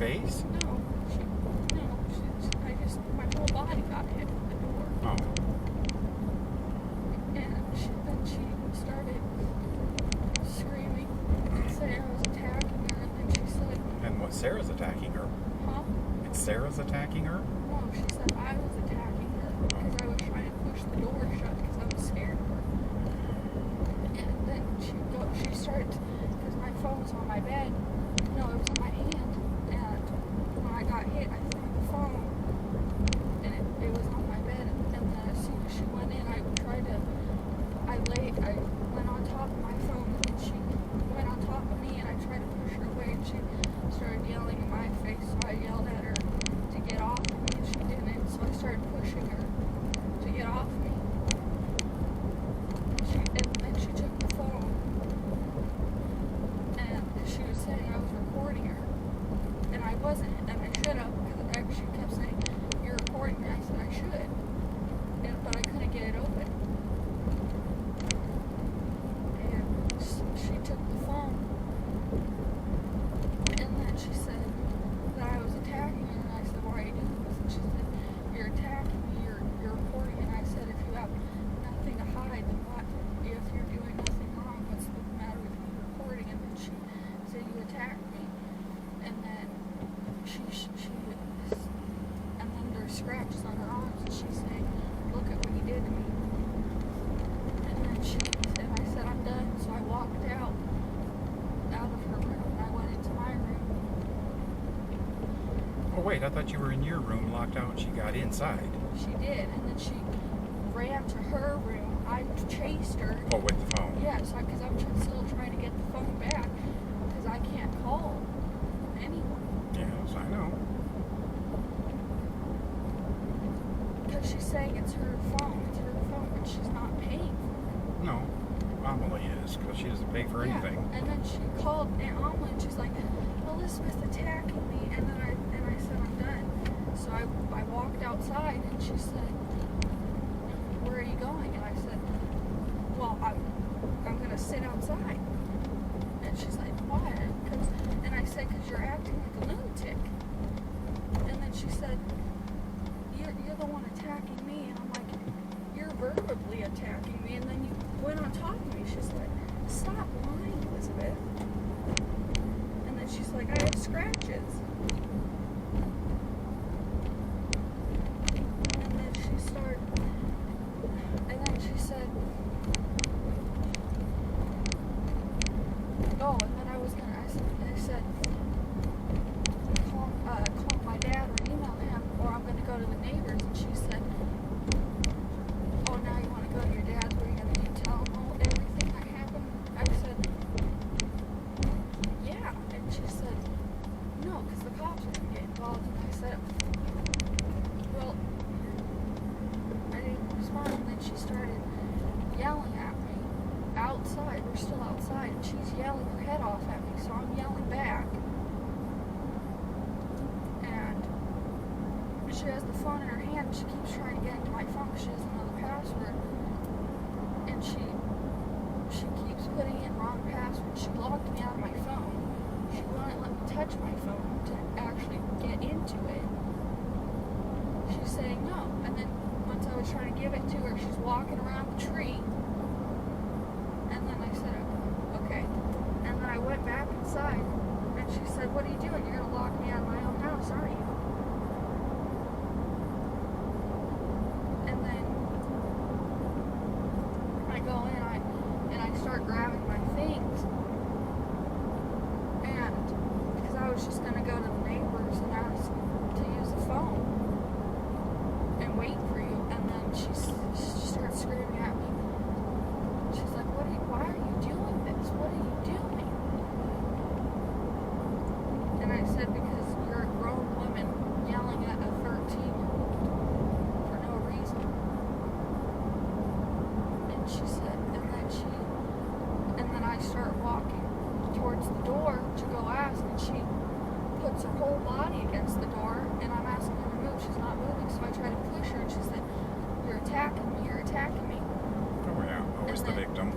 face? No, my whole body got hit with the door. Oh. And then she started screaming and saying I was attacking her, and then she said... And what, Sarah's attacking her? Huh? And Sarah's attacking her? No, she said I was attacking her because I was trying to push the door shut because I was scared of her. And then she started, because my phone was on my bed. No, it was on my hand. And when I got hit, I threw the phone. And it was on my bed. And then as soon as she went in, I went on top of my phone. And then she went on top of me, and I tried to push her away. And she started yelling in my face. So I yelled at her to get off of me, and she didn't. So I started pushing her to get off me. And then she took the phone. And she was saying I was recording her. And I wasn't, and I should have, because she kept saying, "You're recording me." I said I should, but I couldn't get it open. And she took the phone, and then she said that I was attacking her, and I said, "Why are you doing this?" And she said, "You're attacking me, you're recording." And I said, "If you have nothing to hide, then what? If you're doing nothing wrong, what's the matter with me recording?" And then she said, "You attacked me." And then and then there's scratches on her arms, and she's saying, "Look at what you did to me." And then I said, "I'm done." So I walked out of her room, and I went into my room. Oh, wait, I thought you were in your room locked out and she got inside. She did, and then she ran to her room. I chased her. Oh, with the phone? Yes, because I'm still trying to get the phone back, because I can't call anyone. Yes, I know. Because she's saying it's her phone, but she's not paying for it. No, Amelie is, because she doesn't pay for anything. And then she called Aunt Amelie, and she's like, "Elizabeth attacking me," and then I said, "I'm done." So I walked outside, and she said, "Where are you going?" And I said, "Well, I'm going to sit outside." And she's like, "Why?" And I said, "Because you're acting like a lunatic." And then she said, You're the one attacking me." And I'm like, "You're verbally attacking me." And then you went on top of me. She's like, "Stop lying, Elizabeth." And then she's like, "I have scratches." And then she said, "Oh," and then I said, call my dad or email him, or I'm going to go to the neighbors. And she said, "Oh, now you want to go to your dad's? What are you going to do? Tell him everything that happened?" I said, "Yeah." And she said, "No, because the cops are going to get involved." And I said, "Well," I didn't respond. And then she started yelling at me outside. We're still outside, and she's yelling her head off at me, so I'm yelling back. And she has the phone in her hand, and she keeps trying to get into my phone because she doesn't know the password. And she keeps putting in wrong password. She locked me out of my phone. She wouldn't let me touch my phone to actually get into it. She's saying no. And then once I was trying to give it to her, she's walking around the tree. And then I said, "Okay." And then I went back inside, and she said, "What are you doing? You're going to lock me out of my own house, aren't you?" And then I go in, and I start grabbing my things. And because I was just going to go to the neighbors and ask to use the phone and wait for you. And then she starts screaming at me. She's like, "Why are you doing this? What are you doing?" And I said, "Because you're a grown woman yelling at a 13-year-old for no reason." And she said, and then I start walking towards the door to go ask, and she puts her whole body against the door, and I'm asking her to move. She's not moving, so I try to push her, and she said, "You're attacking me, you're attacking me." Oh, yeah, always the victim.